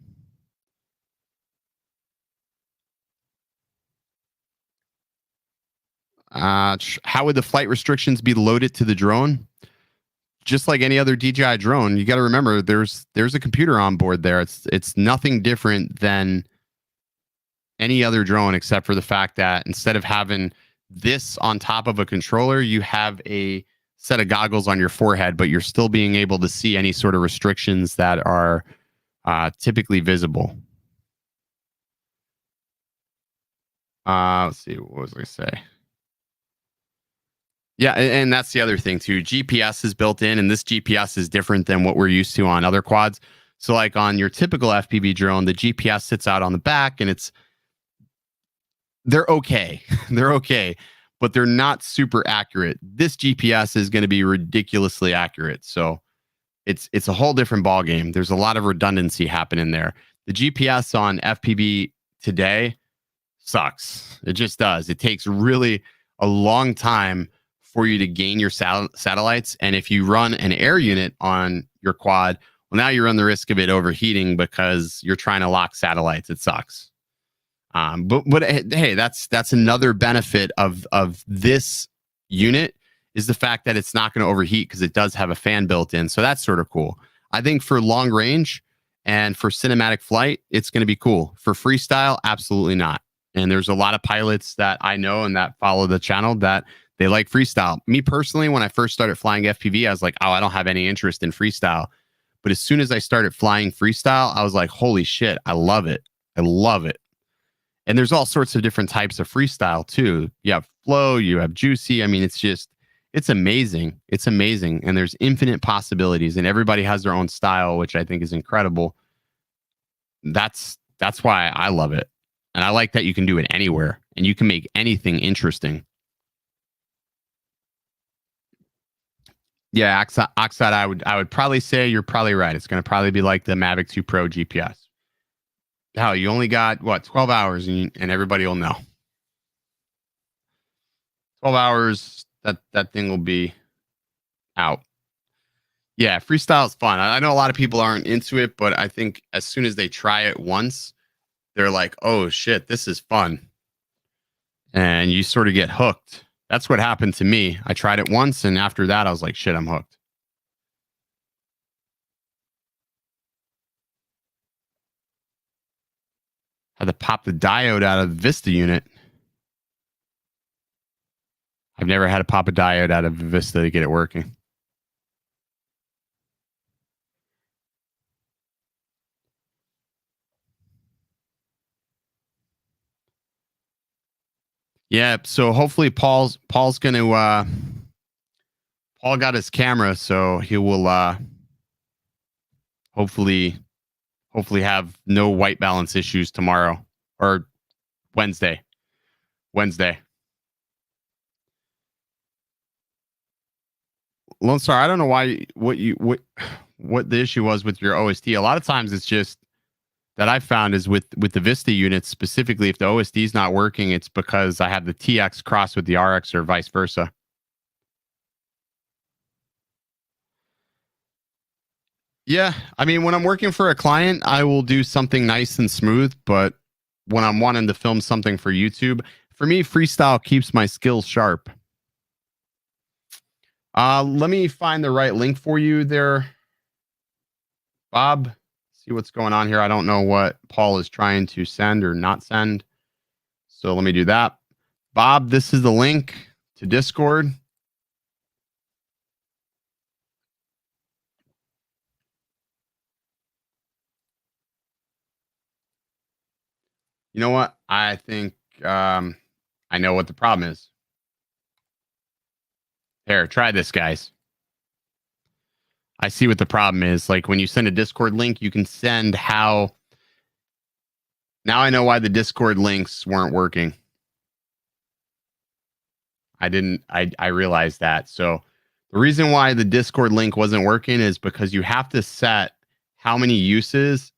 How would the flight restrictions be loaded to the drone? Just like any other DJI drone, you got to remember there's a computer on board there. It's nothing different than any other drone, except for the fact that instead of having this on top of a controller, you have a set of goggles on your forehead, but you're still being able to see any sort of restrictions that are typically visible. Let's see, what was I say? Yeah, and that's the other thing too. GPS is built in, and this GPS is different than what we're used to on other quads. So, like on your typical FPV drone, the GPS sits out on the back, and they're okay, they're okay, but they're not super accurate. This GPS is going to be ridiculously accurate. So, it's a whole different ball game. There's a lot of redundancy happening there. The GPS on FPV today sucks. It just does. It takes really a long time for you to gain your satellites. And if you run an air unit on your quad, well, now you run the risk of it overheating because you're trying to lock satellites. It sucks. But hey, that's another benefit of this unit, is the fact that it's not going to overheat because it does have a fan built in. So that's sort of cool. I think for long range and for cinematic flight, it's going to be cool. For freestyle, absolutely not. And there's a lot of pilots that I know and that follow the channel that they like freestyle. Me personally, when I first started flying FPV, I was like, oh, I don't have any interest in freestyle. But as soon as I started flying freestyle, I was like, holy shit, I love it. I love it. And there's all sorts of different types of freestyle too. You have flow, you have juicy. I mean, it's amazing. It's amazing. And there's infinite possibilities, and everybody has their own style, which I think is incredible. That's why I love it. And I like that you can do it anywhere and you can make anything interesting. Yeah, Oxide, I would probably say you're probably right. It's going to probably be like the Mavic 2 Pro GPS. How you only got what 12 hours and everybody will know. 12 hours, that thing will be out. Yeah, freestyle is fun. I know a lot of people aren't into it, but I think as soon as they try it once, they're like, oh shit, this is fun. And you sort of get hooked. That's what happened to me. I tried it once, and after that, I was like, shit, I'm hooked. Had to pop the diode out of the Vista unit. I've never had to pop a diode out of Vista to get it working. Yeah, so hopefully Paul's gonna Paul got his camera, so he will hopefully have no white balance issues tomorrow or Wednesday. Lone Star, I don't know what what the issue was with your OSD. A lot of times it's just that I found is with the Vista units specifically, if the OSD is not working, it's because I have the TX crossed with the RX or vice versa. Yeah, I mean, when I'm working for a client, I will do something nice and smooth. But when I'm wanting to film something for YouTube, for me, freestyle keeps my skills sharp. Let me find the right link for you there, Bob. See what's going on here. I don't know what Paul is trying to send or not send. So let me do that. Bob, this is the link to Discord. You know what? I think I know what the problem is. Here, try this, guys. I see what the problem is. Like when you send a Discord link, you can send how. Now I know why the Discord links weren't working. I realized that. So the reason why the Discord link wasn't working is because you have to set how many uses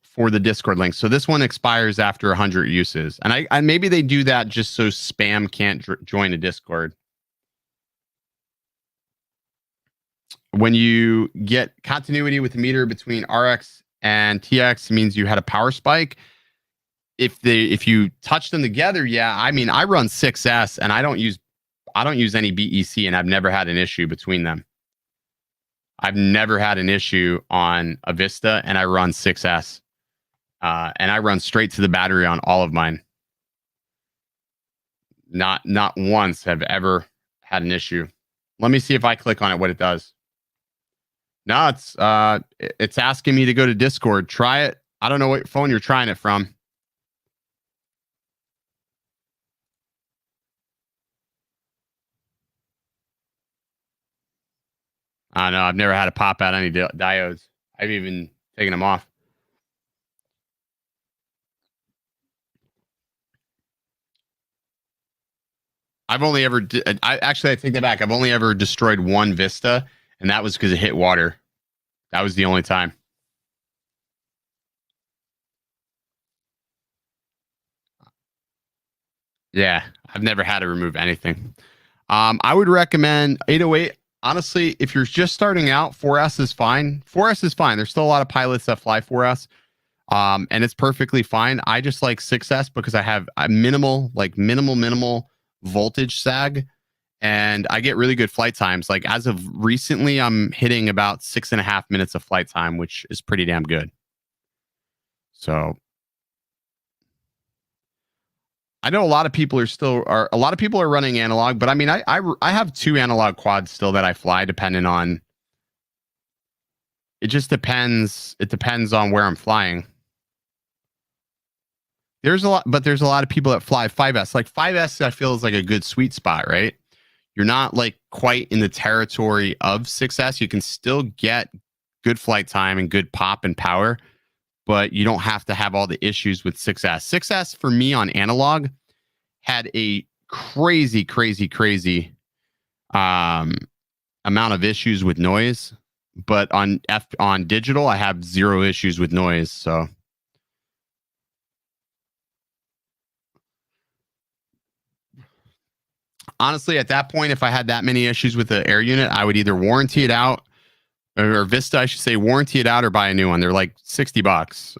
for the Discord link. So this one expires after 100 uses. And I maybe they do that just so spam can't join a Discord. When you get continuity with the meter between RX and TX, it means you had a power spike. If you touch them together, yeah. I mean, I run 6S and I don't use any BEC, and I've never had an issue between them. I've never had an issue on a Vista, and I run 6S. And I run straight to the battery on all of mine. Not once have ever had an issue. Let me see if I click on it, what it does. No, it's asking me to go to Discord. Try it. I don't know what phone you're trying it from. I don't know. I've never had to pop out any diodes. I've even taken them off. I've only ever, I take that back. I've only ever destroyed one Vista, and that was because it hit water. That was the only time. Yeah, I've never had to remove anything. I would recommend 808. Honestly, if you're just starting out, 4S is fine. 4S is fine. There's still a lot of pilots that fly 4S, and it's perfectly fine. I just like 6S because I have a minimal voltage sag, and I get really good flight times. Like as of recently, I'm hitting about 6.5 minutes of flight time, which is pretty damn good. So I know a lot of people are running analog, but I mean, I have 2 analog quads still that I fly, depending on. It just depends. It depends on where I'm flying. There's a lot of people that fly 5S. Like 5S, I feel is like a good sweet spot, right? You're not like quite in the territory of 6S. You can still get good flight time and good pop and power, but you don't have to have all the issues with 6S. 6S for me on analog had a crazy amount of issues with noise, but on digital, I have 0 issues with noise. So honestly, at that point, if I had that many issues with the air unit, I would either warranty it out, or Vista, I should say, warranty it out or buy a new one. They're like $60.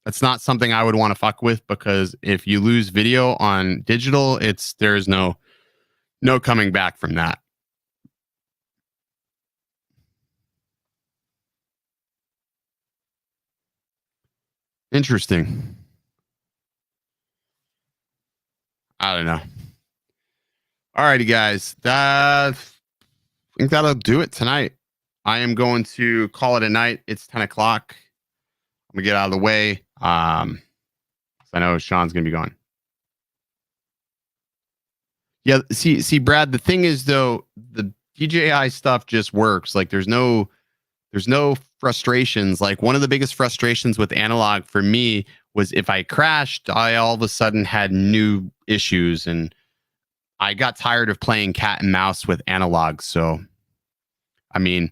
That's not something I would want to fuck with, because if you lose video on digital, there's no coming back from that. Interesting. I don't know. Alrighty, guys. I think that'll do it tonight. I am going to call it a night. It's 10 o'clock. I'm gonna get out of the way. I know Sean's gonna be gone. Yeah, see, Brad. The thing is, though, the DJI stuff just works. Like, there's no frustrations. Like, one of the biggest frustrations with analog for me was if I crashed, I all of a sudden had new issues, and I got tired of playing cat and mouse with analog. So, I mean,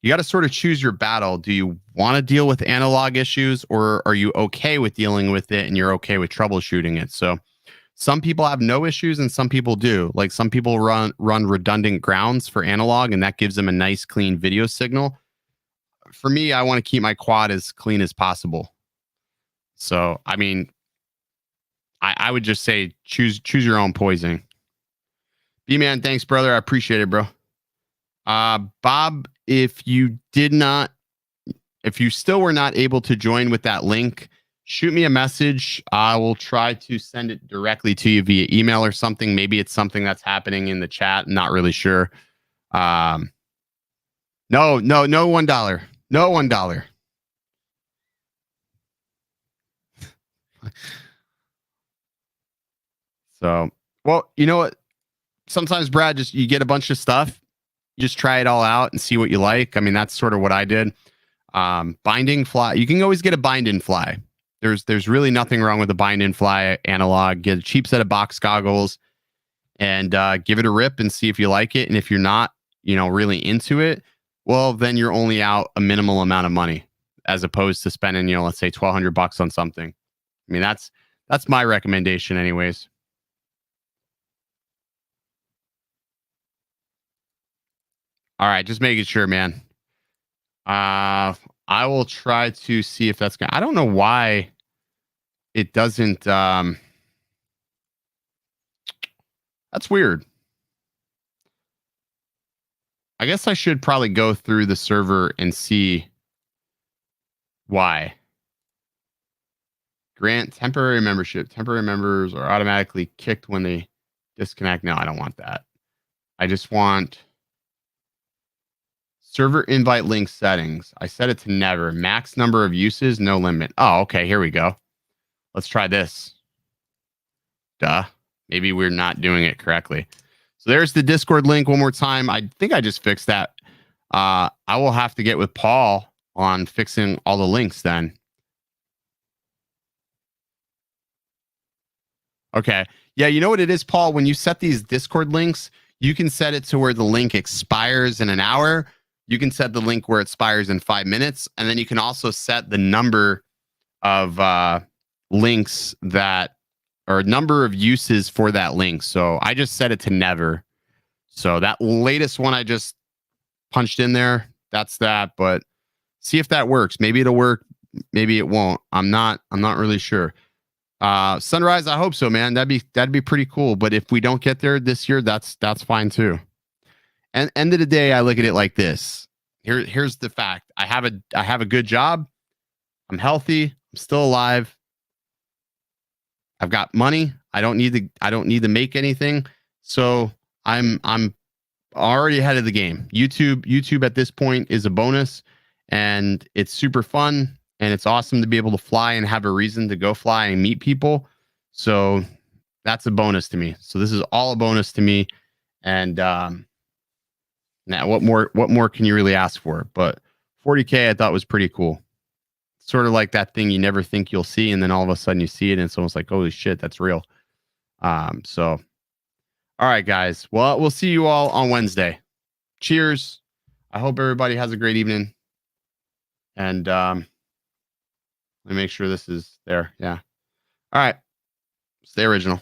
you got to sort of choose your battle. Do you want to deal with analog issues, or are you okay with dealing with it and you're okay with troubleshooting it? So some people have no issues and some people do. Like some people run redundant grounds for analog, and that gives them a nice clean video signal. For me, I want to keep my quad as clean as possible. So, I mean, I would just say choose your own poison. B-Man, thanks, brother. I appreciate it, bro. Bob, if you still were not able to join with that link, shoot me a message. I will try to send it directly to you via email or something. Maybe it's something that's happening in the chat. I'm not really sure. No $1. No $1. So, well, you know what? Sometimes, Brad, just you get a bunch of stuff, you just try it all out and see what you like. I mean, that's sort of what I did. Binding fly, you can always get a bind-in fly. There's really nothing wrong with a bind-in fly analog. Get a cheap set of box goggles and give it a rip and see if you like it. And if you're not, really into it, well, then you're only out a minimal amount of money as opposed to spending, let's say $1,200 on something. I mean, that's my recommendation anyways. All right, just making sure, man. I will try to see if that's I don't know why it doesn't. That's weird. I guess I should probably go through the server and see why. Grant temporary membership. Temporary members are automatically kicked when they disconnect. No, I don't want that. I just want server invite link settings. I set it to never. Max number of uses, no limit. Oh, okay. Here we go. Let's try this. Duh. Maybe we're not doing it correctly. So there's the Discord link one more time. I think I just fixed that. I will have to get with Paul on fixing all the links then. Okay. Yeah, you know what it is, Paul? When you set these Discord links, you can set it to where the link expires in an hour. You can set the link where it expires in 5 minutes. And then you can also set the number of links that, or number of uses for that link. So I just set it to never. So that latest one I just punched in there, that's that. But see if that works. Maybe it'll work. Maybe it won't. I'm not really sure. Sunrise, I hope so, man. That'd be pretty cool. But if we don't get there this year, that's fine too. And end of the day, I look at it like this. Here's the fact. I have a good job. I'm healthy. I'm still alive. I've got money. I don't need to make anything. So I'm already ahead of the game. YouTube at this point is a bonus, and it's super fun, and it's awesome to be able to fly and have a reason to go fly and meet people. So that's a bonus to me. So this is all a bonus to me. And now what more can you really ask for? But 40K I thought was pretty cool. Sort of like that thing you never think you'll see, and then all of a sudden you see it, and it's almost like, holy shit, that's real. So all right, guys. Well, we'll see you all on Wednesday. Cheers. I hope everybody has a great evening. And let me make sure this is there. Yeah. All right. Stay original.